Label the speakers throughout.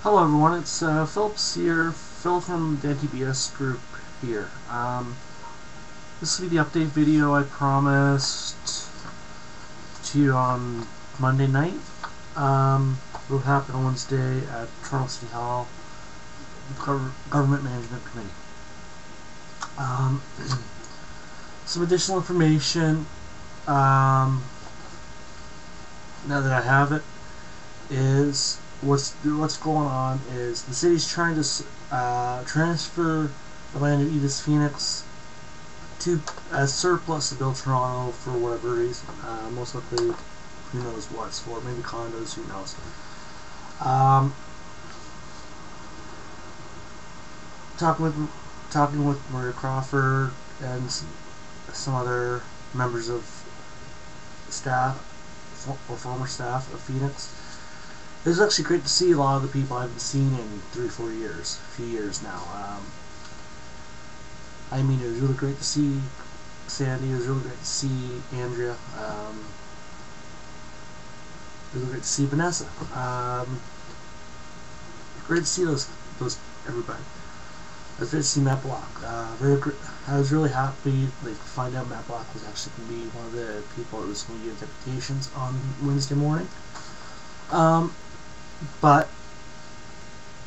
Speaker 1: Hello everyone, it's Phillips here, Phil from the NTBS group here. This will be the update video I promised to you on Monday night. It will happen on Wednesday at Toronto City Hall, Government Management Committee. Some additional information, now that I have it, is what's going on is the city's trying to transfer the land of Edith Phoenix to as surplus to build Toronto for whatever reason. Most likely, who knows what it's for? Maybe condos. Who knows? Talking with Maria Crawford and some other members of staff or former staff of Phoenix. It was actually great to see a lot of the people I haven't seen in 3-4 years, a few years now. I mean, it was really great to see Sandy. It was really great to see Andrea. Really great to see Vanessa. Great to see those everybody. It was great to see Matt Block. I was really happy to find out Matt Block was actually going to be one of the people that was going to give deputations on Wednesday morning. But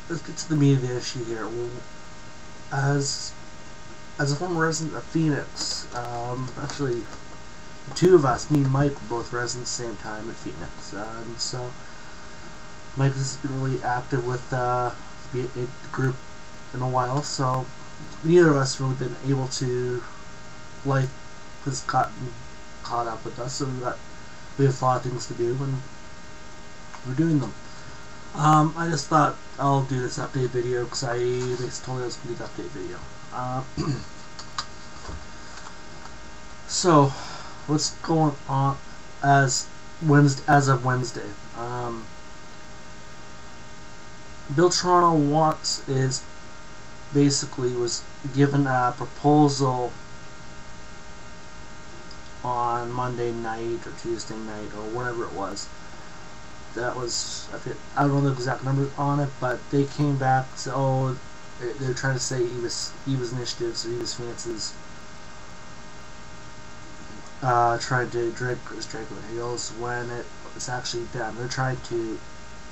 Speaker 1: let's get to the meat of the issue here. Well, as a former resident of Phoenix, actually, the two of us, me and Mike, were both residents at the same time at Phoenix, and so Mike has been really active with the group in a while. So neither of us really been able to. Life has gotten caught up with us, so we have a lot of things to do, and we're doing them. I just thought I'll do this update video because I told you I was going to do the update video. So, what's going on as of Wednesday? Build Toronto was given a proposal on Monday night or Tuesday night or whatever it was. That was, I don't know the exact numbers on it, but they came back and said, oh, they're trying to say Eva's initiatives or Eva's Phoenix is trying to drag the heels when it's actually them. They're trying to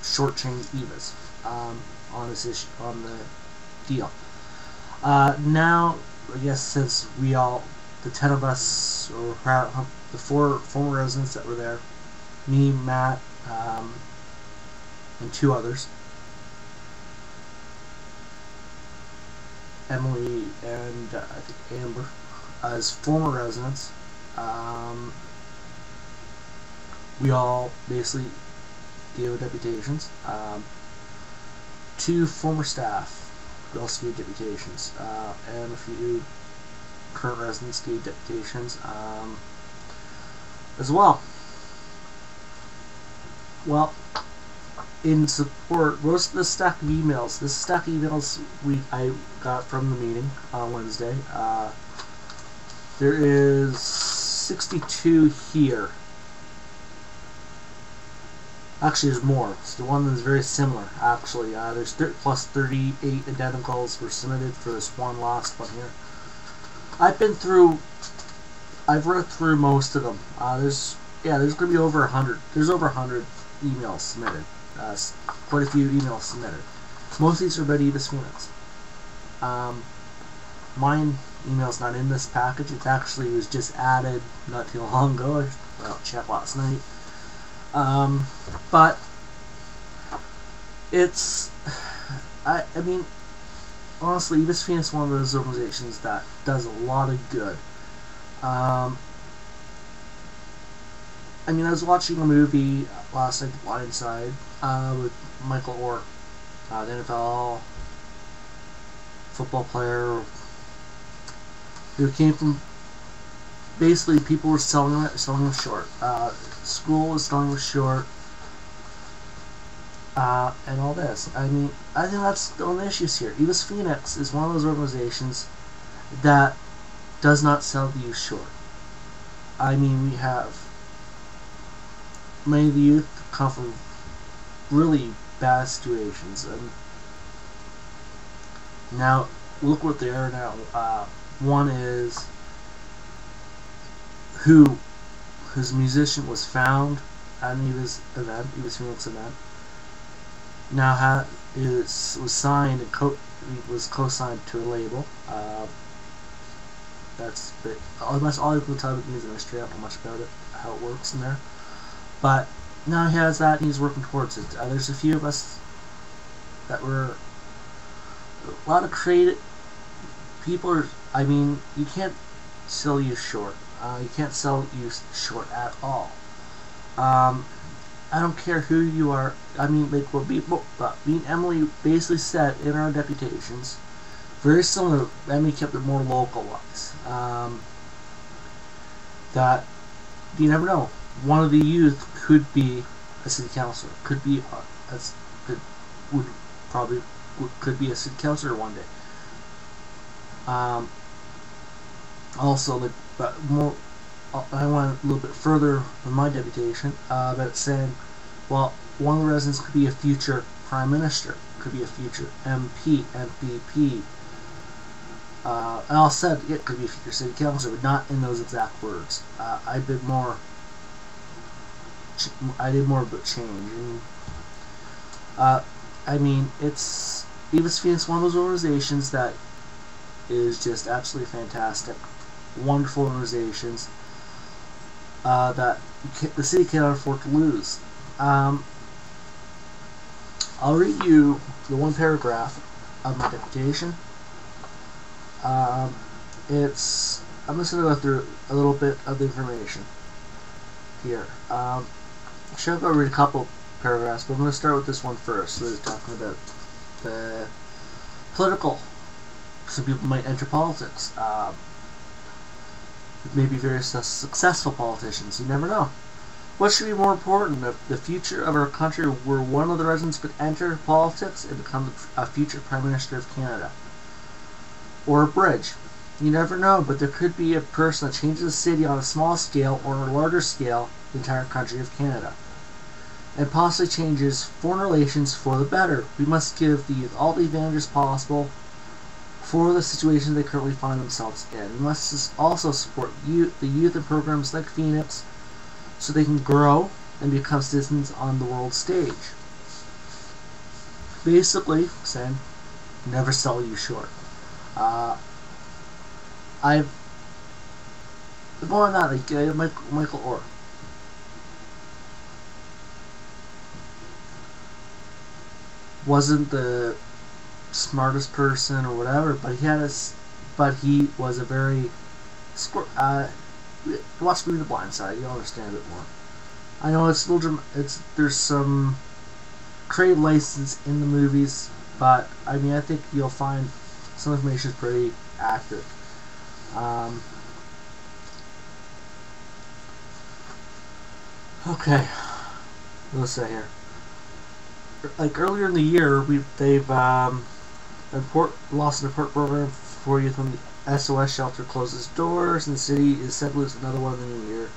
Speaker 1: shortchange Eva's on this issue, on the deal. Now, I guess since the 10 of us, or the 4 former residents that were there, me, Matt, and 2 others, Emily and I think Amber, as former residents, we all basically gave deputations. 2 former staff we also gave deputations, and a few current residents gave deputations as well. Well, in support, most of the stack of emails, I got from the meeting on Wednesday, there is 62 here. Actually, there's more. It's the one that's very similar, actually. There's plus 38 identicals were submitted for this one last one here. I've read through most of them. There's going to be over 100. There's over 100 emails submitted. Quite a few emails submitted. Most of these are about Edith Phoenix. Mine email's not in this package. It actually was just added not too long ago. Well, checked last night. But it's, I mean, honestly, Edith Phoenix is one of those organizations that does a lot of good. I mean, I was watching a movie last night, The Blind Side, with Michael Orr, the NFL football player, who came from, basically people were selling him short. School was selling him short, and all this. I mean, I think that's one of the issues here. Edith Phoenix is one of those organizations that does not sell the youth short. I mean, we have many of the youth come from really bad situations. And now, look what they are now. One is whose musician was found at Eva's event, Eva's Phoenix event. Now was signed and was co-signed to a label. That's almost all you can tell about the music industry. I don't know much about it, how it works in there. But now he has that and he's working towards it. There's a few of us that were a lot of creative people. I mean, you can't sell you short. You can't sell you short at all. I don't care who you are. I mean, like what me and Emily basically said in our deputations, very similar. Emily kept it more localized. That you never know. One of the youth could be a city councilor. Could be could be a city councilor one day. Also, like, but more. I went a little bit further with my deputation, but saying, well, one of the residents could be a future prime minister, could be a future MP, MPP. And I said it could be a future city councilor, but not in those exact words. I did more of a change. And, I mean, Eva's Phoenix, one of those organizations that is just absolutely fantastic, wonderful organizations. That the city cannot afford to lose. I'll read you the one paragraph of my deputation. I'm just going to go through a little bit of the information here. I should go read a couple paragraphs, but I'm going to start with this one first. So they're talking about the political. Some people might enter politics. Maybe very successful politicians. You never know. What should be more important? The future of our country, where one of the residents could enter politics and become a future Prime Minister of Canada, or a bridge. You never know, but there could be a person that changes the city on a small scale or a larger scale, the entire country of Canada, and possibly changes foreign relations for the better. We must give the youth all the advantages possible for the situation they currently find themselves in. We must also support the youth in programs like Phoenix so they can grow and become citizens on the world stage. Basically saying, never sell you short. I've more on that, like Michael Orr. Wasn't the smartest person or whatever, but he was a very watch movie The Blind Side, you'll understand it more. I know it's a little there's some creative license in the movies, but I mean, I think you'll find some information is pretty accurate. Okay, let's say here. Like earlier in the year, they've lost an important program for youth when the SOS shelter closes doors, and the city is set to lose another one in the new year.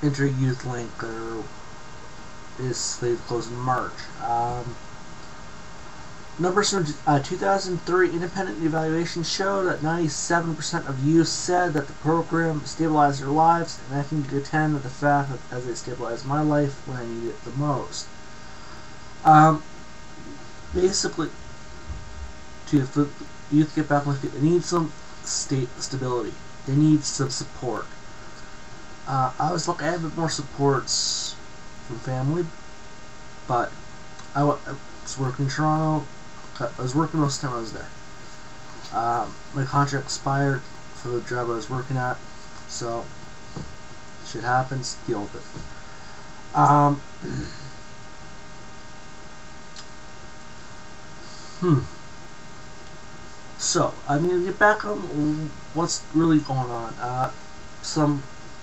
Speaker 1: Inter-Youth Link is slated to close in March. Numbers from 2003 independent evaluation show that 97% of youth said that the program stabilized their lives, and I can contend with the fact that as it stabilized my life when I needed it the most. Basically, for youth to get back on their feet, they need some stability. They need some support. I was lucky I had a bit more supports from family, but I was working in Toronto. I was working most of the time I was there. My contract expired for the job I was working at, so shit happens, deal with it. So, I mean, to get back on what's really going on,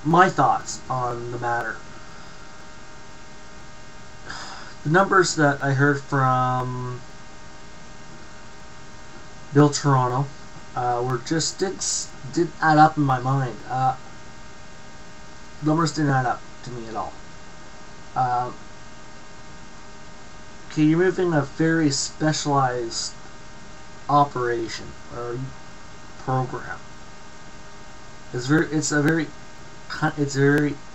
Speaker 1: my thoughts on the matter. The numbers that I heard from Bill Toronto were just didn't add up in my mind. Numbers didn't add up to me at all. okay, you're moving a very specialized operation or program. It's a very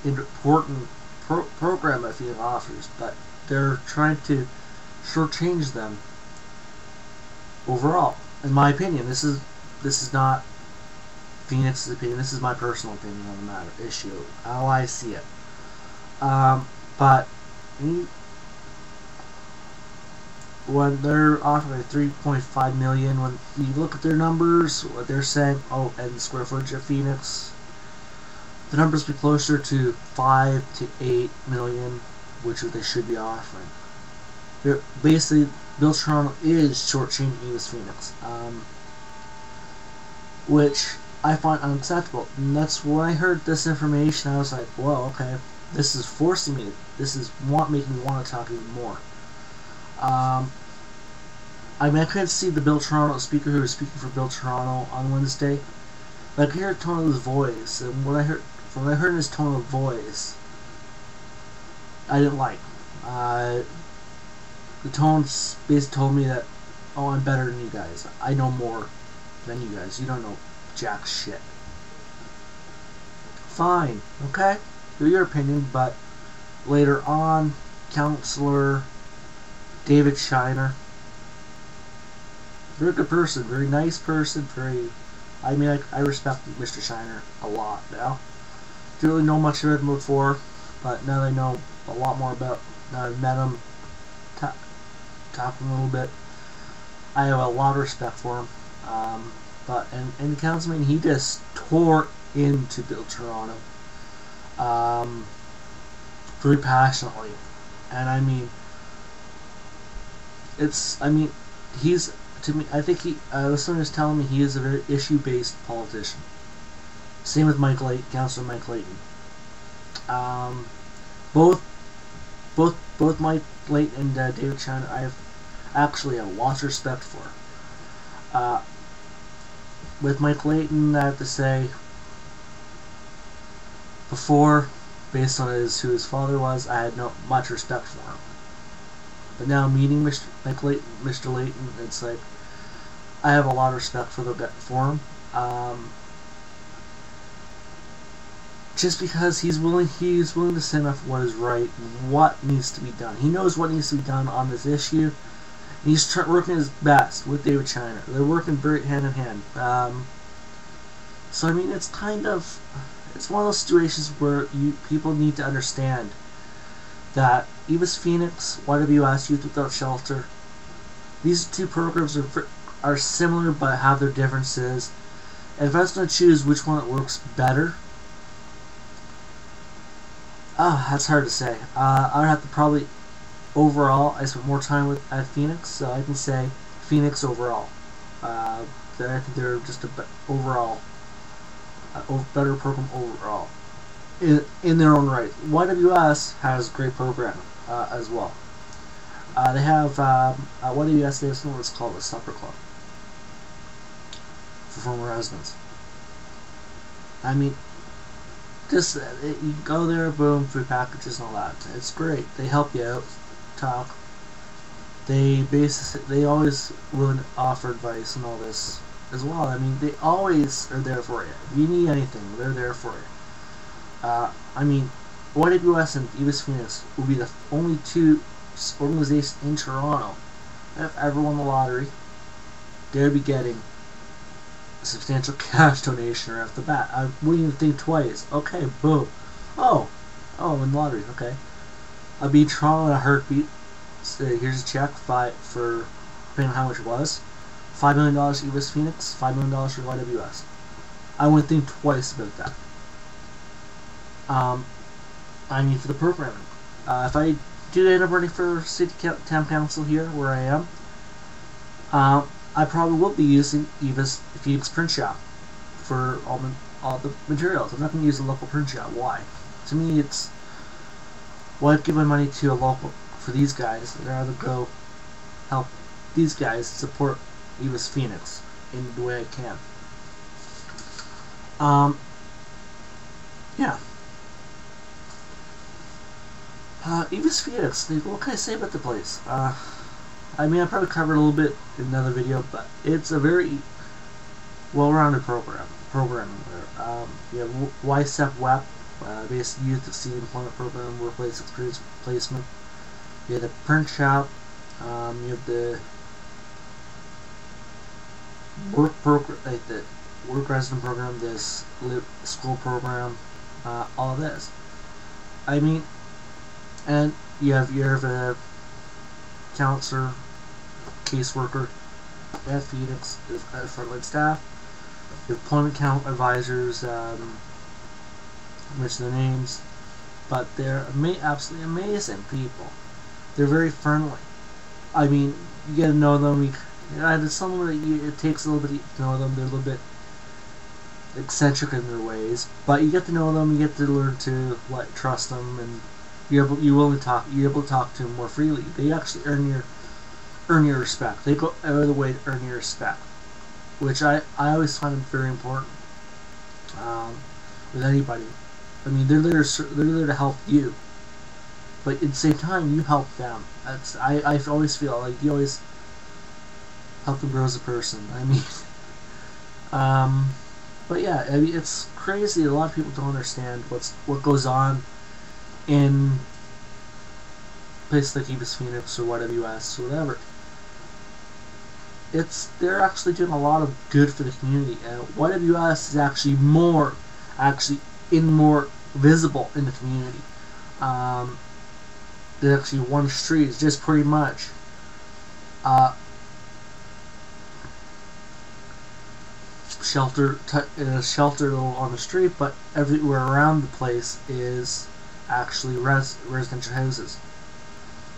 Speaker 1: important program that Phoenix offers, but they're trying to shortchange them overall. In my opinion, this is not Phoenix's opinion. This is my personal opinion on the matter issue, how I see it. But when they're offering $3.5 million, when you look at their numbers, what they're saying, oh, and the square footage of Phoenix, the numbers be closer to 5 to 8 million, which they should be offering. They're basically, Build Toronto is shortchanging East Phoenix, which I find unacceptable. And that's when I heard this information, I was like, well, okay, this is forcing me. This is making me want to talk even more. I mean, I couldn't see the Build Toronto speaker who was speaking for Build Toronto on Wednesday, but I could hear the tone of his voice, and when I heard his tone of voice, I didn't like. The tone basically told me that, oh, I'm better than you guys. I know more than you guys. You don't know jack shit. Fine, okay? Do your opinion, but later on, Councillor David Shiner, very good person, very nice person, I mean, I respect Mr. Shiner a lot now. Didn't really know much of him before, but now that I know a lot more about, now I've met him, talking a little bit, I have a lot of respect for him. And the councilman, he just tore into Build Toronto, very passionately, and I mean, he's, to me, I think someone was telling me he is a very issue-based politician. Same with Councilor Mike Layton. Both Mike Layton and David Shiner, I have actually a lot of respect for. With Mike Layton, I have to say, before, based on who his father was, I had not much respect for him. But now meeting Mr. Layton, it's like I have a lot of respect for him. Just because he's willing to stand up for what is right, what needs to be done. He knows what needs to be done on this issue. He's working his best with David Shiner. They're working very hand in hand. So I mean, it's one of those situations where people need to understand that East Phoenix, YWS, Youth Without Shelter, these two programs are similar but have their differences. And if I was going to choose which one that works better, that's hard to say. I would have to probably, overall, I spent more time at Phoenix, so I can say Phoenix overall. I think they're just a better program overall, in their own right. YWS has great programming as well. They have at YWS, they have something that's called a supper club for former residents. I mean, just you go there, boom, food packages and all that. It's great. They help you out, talk. They always willing to offer advice and all this as well. I mean, they always are there for you. If you need anything, they're there for you. I mean, YWS and East Phoenix will be the only two organizations in Toronto that have ever won the lottery. They'll be getting a substantial cash donation right off the bat. I wouldn't even think twice. Okay, boom. Oh, in the lottery. Okay, I'll be Toronto in a heartbeat. So here's a check for depending on how much it was. $5 million East Phoenix, $5 million for YWS. I wouldn't think twice about that. I mean, for the programming. If I do end up running for town council here, where I am, I probably will be using Phoenix Print Shop for all the materials. I'm not going to use a local print shop. Why? To me, it's why give my money to a local for these guys? I'd rather go help these guys support East Phoenix in the way I can. Yeah. Evis Phoenix, what can I say about the place? I mean, I probably covered a little bit in another video, but it's a very well-rounded programming there. You have YSEP-WEP, Basic Youth Exceed Employment Program, Workplace Experience Placement. You have the Print Shop. You have the work resident program, this school program, all of this. I mean, and you have a counselor, caseworker at Phoenix, frontline staff. Your employment count advisors, mention their names, but they're absolutely amazing people. They're very friendly. I mean, you get to know them. There's some that it takes a little bit to know them. They're a little bit eccentric in their ways, but you get to know them. You get to learn to trust them, and you're able to talk to them more freely. They actually earn your respect. They go out of the way to earn your respect, which I always find very important with anybody. I mean, they're there to help you, but at the same time, you help them. I always feel like you always help them grow as a person. I mean, but yeah, I mean, it's crazy. A lot of people don't understand what goes on in places like Evis Phoenix or YWS or whatever. They're actually doing a lot of good for the community, and YWS is actually more visible in the community. There's actually one street. It's just pretty much shelter on the street, but everywhere around the place is actually residential houses,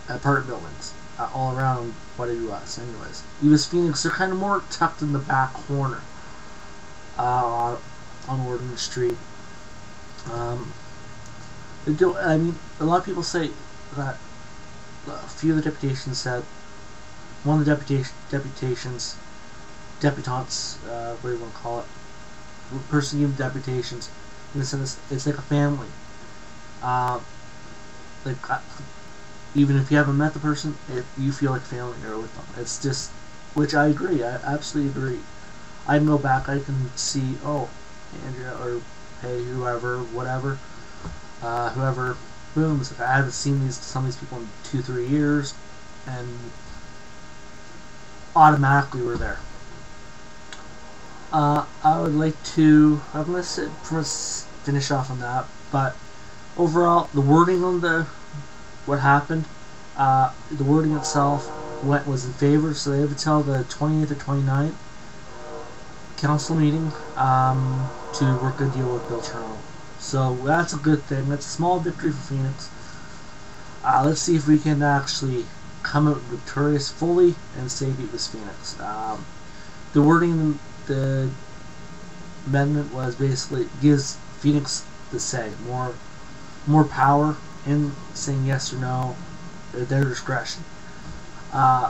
Speaker 1: apartment buildings, all around YWS. Anyways, Evis Phoenix, they're kind of more tucked in the back corner on Warden Street. I mean, a lot of people say that a few of the deputations said one of the deputants, what do you want to call it, the person giving deputations, in a sense, it's like a family. Even if you haven't met the person, you feel like family there with them. It's just, which I agree. I absolutely agree. I can go back. I can see, oh, Andrea, or hey, whoever, whatever, whoever. Boom. I haven't seen some of these people in 2-3 years, and automatically we're there. I would like to. I'm gonna finish off on that, but overall, the wording on what happened, the wording itself was in favor, so they have until the 20th or 29th council meeting to work a deal with Bill Chernow. So that's a good thing. That's a small victory for Phoenix. Let's see if we can actually come out victorious fully and save Evis Phoenix. The wording, the amendment was basically gives Phoenix the say, more power in saying yes or no, at their discretion.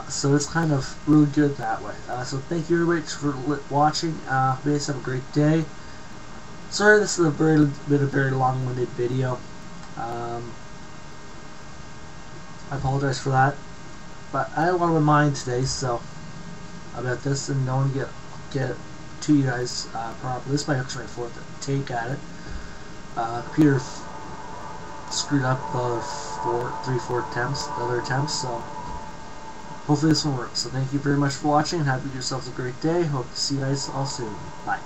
Speaker 1: So it's kind of really good that way. So thank you everybody for watching. You guys have a great day. Sorry, this is a very long-winded video. I apologize for that, but I had a lot on my mind today, so about this, and I want to get to you guys properly. This is actually my fourth take at it. Peter screwed up the 3-4 other attempts, so hopefully this one works. So thank you very much for watching, and have yourselves a great day. Hope to see you guys all soon. Bye.